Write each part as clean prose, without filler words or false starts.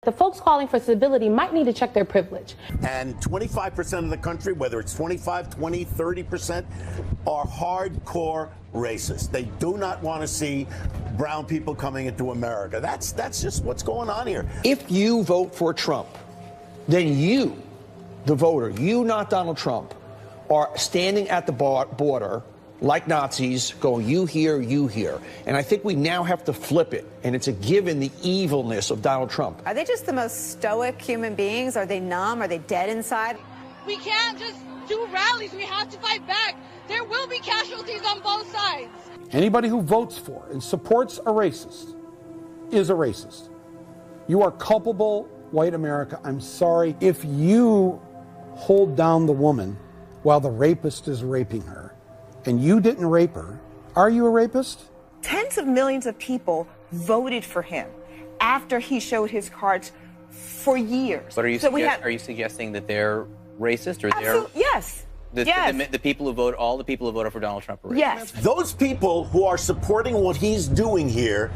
the folks calling for stability might need to check their privilege. And 25% of the country, whether it's 25, 20, 30%, are hardcore racist. They do not want to see brown people coming into America. That's just what's going on here. If you vote for Trump, then you, the voter, you, not Donald Trump, are standing at the border like Nazis going, you here, you here. And I think we now have to flip it. And it's a given the evilness of Donald Trump. Are they just the most stoic human beings? Are they numb? Are they dead inside? We can't just do rallies. We have to fight back. There will be casualties on both sides. Anybody who votes for and supports a racist is a racist. You are culpable, white America. I'm sorry. If you hold down the woman while the rapist is raping her, and you didn't rape her, are you a rapist? Tens of millions of people voted for him after he showed his cards for years. But are you, are you suggesting that they're racist, or they're... Yes. The people who vote, all the people who voted for Donald Trump are racist? Yes. Those people who are supporting what he's doing here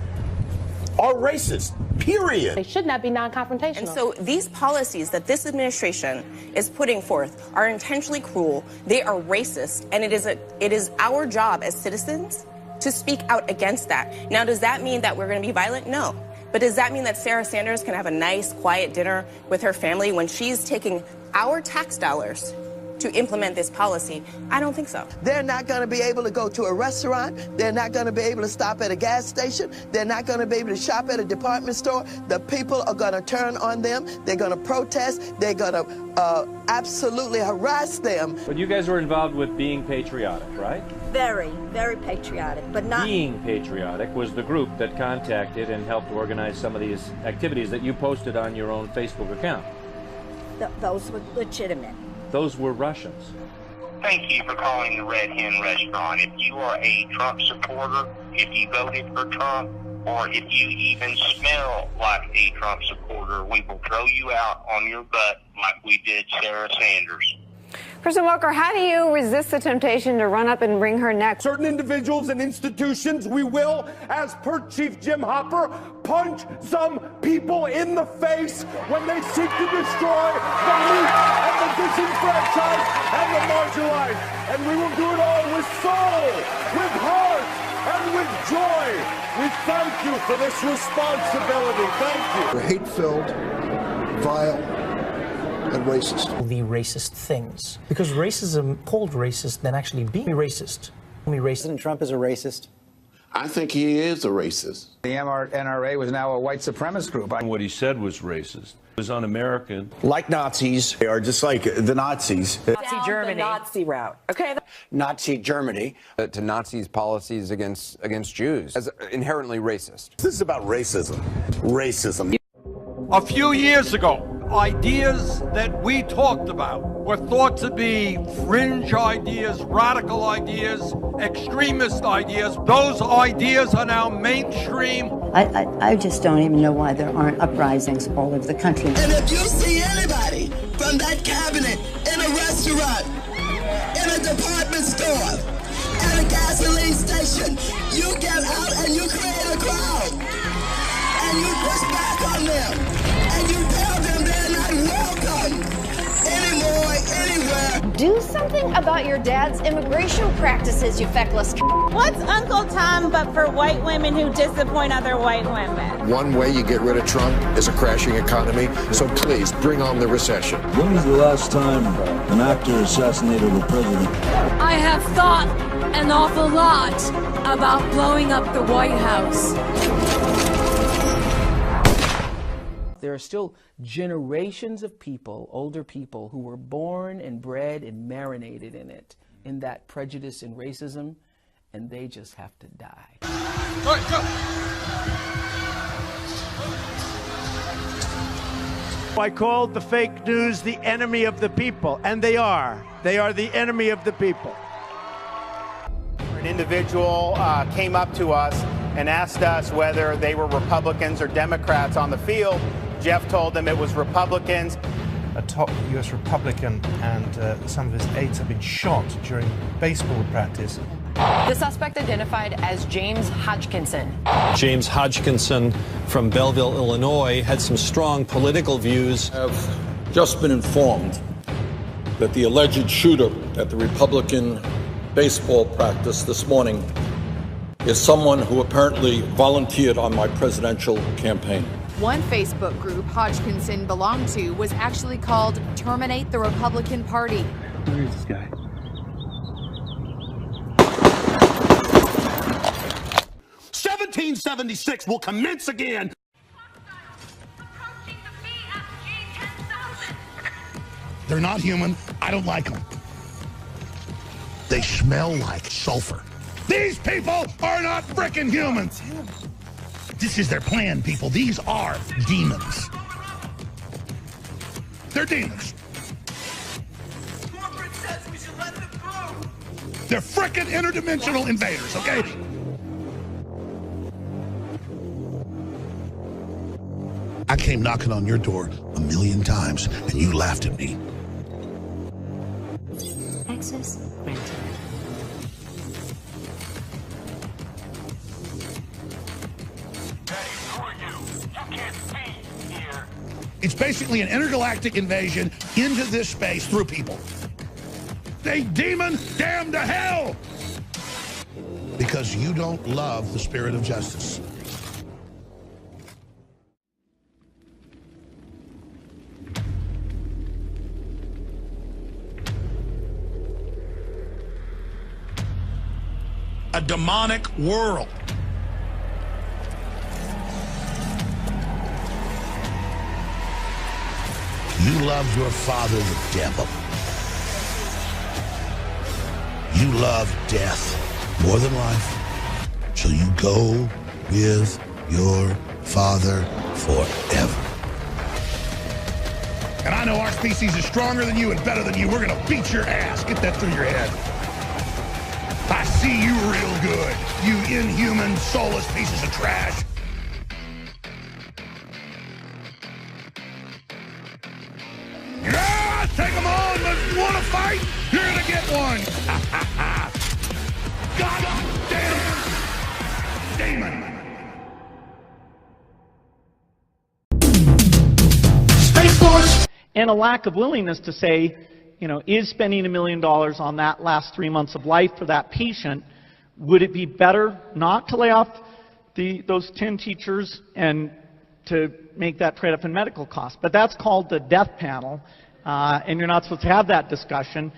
are racist, period. They should not be non-confrontational. And so these policies that this administration is putting forth are intentionally cruel. They are racist, and it is our job as citizens to speak out against that. Now, does that mean that we're going to be violent? No. But does that mean that Sarah Sanders can have a nice, quiet dinner with her family when she's taking our tax dollars to implement this policy? I don't think so. They're not going to be able to go to a restaurant. They're not going to be able to stop at a gas station. They're not going to be able to shop at a department store. The people are going to turn on them. They're going to protest. They're going to absolutely harass them. But you guys were involved with Being Patriotic, right? Very, very patriotic, but not... Being Patriotic was the group that contacted and helped organize some of these activities that you posted on your own Facebook account. Those were legitimate. Those were Russians. Thank you for calling the Red Hen Restaurant. If you are a Trump supporter, if you voted for Trump, or if you even smell like a Trump supporter, we will throw you out on your butt like we did Sarah Sanders. President Walker, how do you resist the temptation to run up and wring her neck? Certain individuals and institutions, we will, as per Chief Jim Hopper, punch some people in the face when they seek to destroy the weak and the disenfranchised and the marginalized. And we will do it all with soul, with heart, and with joy. We thank you for this responsibility. Thank you. They're hate-filled, vile, and racist. The racist things. Because racism, called racist, then actually being racist. President Trump is a racist. I think he is a racist. The NRA was now a white supremacist group. What he said was racist. It was un-American. Like Nazis. They are just like the Nazis. Nazi Germany. The Nazi route. Okay. Nazi Germany. To Nazis' policies against Jews as inherently racist. This is about racism. Racism. A few years ago, ideas that we talked about were thought to be fringe ideas, radical ideas, extremist ideas. Those ideas are now mainstream. I just don't even know why there aren't uprisings all over the country. And if you see anybody from that cabinet in a restaurant, in a department store, at a gasoline station, you get out and you create a crowd. And you push back on them. And you tell them they're not welcome anymore, anywhere. Do something about your dad's immigration practices, you feckless. What's Uncle Tom but for white women who disappoint other white women? One way you get rid of Trump is a crashing economy, so please bring on the recession. When was the last time an actor assassinated a president? I have thought an awful lot about blowing up the White House. There are still generations of people, older people, who were born and bred and marinated in it, in that prejudice and racism, and they just have to die. All right, go. I called the fake news the enemy of the people, and they are. They are the enemy of the people. An individual came up to us and asked us whether they were Republicans or Democrats on the field. Jeff told them it was Republicans. A top U.S. Republican and some of his aides have been shot during baseball practice. The suspect identified as James Hodgkinson. James Hodgkinson from Belleville, Illinois, had some strong political views. I've just been informed that the alleged shooter at the Republican baseball practice this morning is someone who apparently volunteered on my presidential campaign. One Facebook group Hodgkinson belonged to was actually called Terminate the Republican Party. Where is this guy? "1776 will commence again." They're not human. I don't like them. They smell like sulfur. These people are not frickin' humans. This is their plan, people. These are demons. They're demons. Corporate says we should let them through. They're frickin' interdimensional invaders, okay? I came knocking on your door 1,000,000 times, and you laughed at me. Access granted. It's basically an intergalactic invasion into this space through people. They demon damn to hell! Because you don't love the spirit of justice. A demonic world. You love your father, the devil. You love death more than life. So you go with your father forever. And I know our species is stronger than you and better than you. We're gonna beat your ass. Get that through your head. I see you real good, you inhuman, soulless pieces of trash. Yeah, take them on, but you want to fight? You're gonna get one. God damn demon. Space Force! And a lack of willingness to say, you know, is spending $1 million on that last 3 months of life for that patient, would it be better not to lay off those 10 teachers and to make that trade-off in medical costs? But that's called the death panel, and you're not supposed to have that discussion.